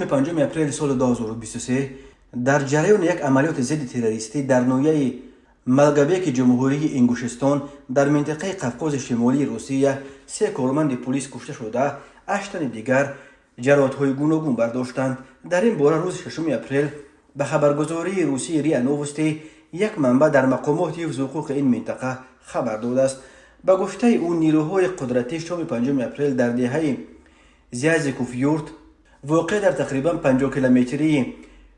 5 اپریل سال 2023 در جریان یک عملیات ضد تروریستی در ناحیه ملگابک جمهوری انگوشستان در منطقه قفقاز شمالی روسیه 3 کارمند پلیس کشته شده، 8 تن دیگر جراحت‌های گوناگون برداشتند. در این باره روز 6 اپریل به خبرگزاری روسی ریا نووستی یک منبع در مقامات حفظ حقوق این منطقه خبر داده است. به گفته او نیروهای قدرتی شام 5 اپریل در دهه زیازیکوفیورد واقع در تقریبا 50 کیلومتری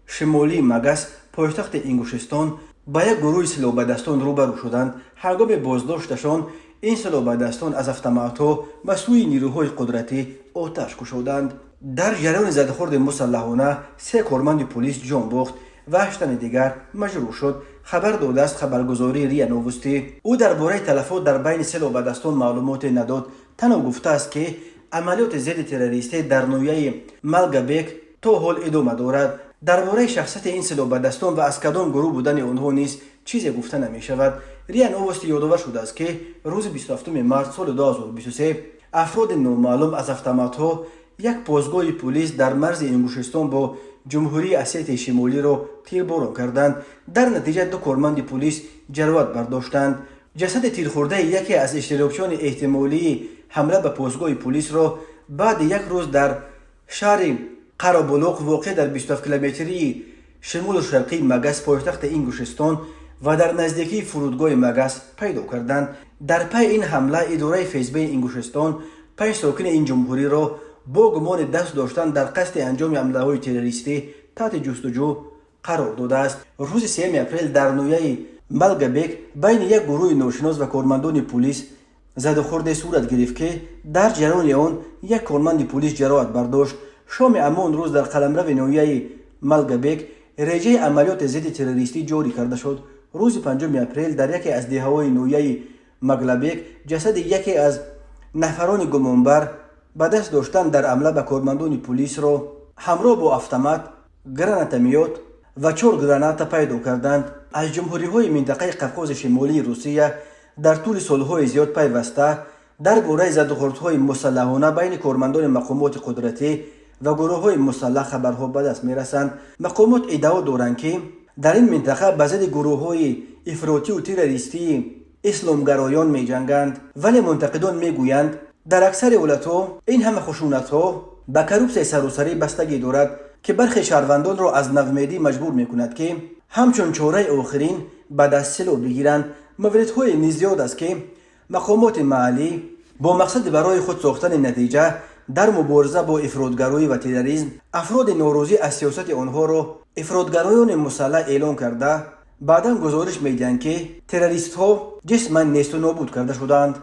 شمالی مگس پایتخت انگوشستان با یک گروه سلاح‌بردستان روبرو شدند. هنگام بازداشتشان این سلاح‌بردستان از اتومات‌ها به سوی نیروهای قدرتی آتش گشودند. در جریان زده‌خورد مسلحانه 3 کارمند پلیس جان باخت و 8 تن دیگر مجروح شد. خبر داده است خبرگزاری ریا نووستی. او درباره تلفات در بین سلاح‌بردستان معلومات نداد. تنها گفته است که عملیات ضد تروریستی در ناحیه ملگابک تا حال ادامه دارد. درباره شخصیت این سلاح‌بردستان و از کدام گروه بودن آنها نیز چیزی گفته نمی شود. ریا نووستی یادآور شده است که روز 27 مارس سال 2023 افراد نامعلوم از اتومات‌ها یک پاسگاه پلیس در مرز انگوشستان با جمهوری اسیت شمالی را تیرباران کردند. در نتیجه 2 کارمند پلیس جراحت برداشتند. جسد تیرخورده یکی از اشتراکچیان احتمالی حمله به پاسگاه پلیس را بعد یک روز در شهر قرابلوق واقع در 27 کیلومتری شمال شرقی مگس پایتخت انگوشستان و در نزدیکی فرودگاه مگس پیدا کردند. در پی این حمله اداره فسب انگوشستان 5 ساکن این جمهوری را با گمان دست داشتن در قصد انجام حمله‌های تروریستی تحت جستجو قرار داده است. روز 3 اپریل در ناحیه ملگابک بین یک گروه ناشناس و کارمندان پلیس زده‌خورد صورت گرفت که در جریان آن یک کارمند پلیس جراحت برداشت. شام همان روز در قلمرو ناحیه ملگابک رژه عملیات ضد تروریستی جاری کرده شد. روز 5 اپریل در یکی از دهه‌های ناحیه ملگابک جسد یکی از نفران گمانبر به دست داشتن در حمله به کارمندان پلیس را همراه با اتومات، گرانتومیات و 4 گرانات پیدا کردند. از جمهوری‌های منطقه قفقاز شمالی روسیه در طول سال‌های زیاد پیوسته درباره زده‌خوردهای مسلحانه بین کارمندان مقامات قدرتی و گروه‌های مسلح خبرها به دست می‌رسند. مقامات ادعا دارند که در این منطقه به ضد گروه‌های افراطی و تروریستی اسلامگرایان می‌جنگند، ولی منتقدان می‌گویند در اکثر حالت‌ها این همه خشونت‌ها به کورپس سراسری بستگی دارد که برخی شهروندان را از نومیدی مجبور می‌کند که همچون چاره آخرین به دست سلاح بگیرند. موردهای نیز زیاد است که مقامات محلی با مقصد برای خود ساختن نتیجه در مبارزه با افراطگرایی و تروریسم افراد ناراضی از سیاست آنها را افراطگرایان مسلح اعلام کرده بعدا گزارش می‌دهند که تروریست‌ها جسماً نیست و نابود کرده شدند.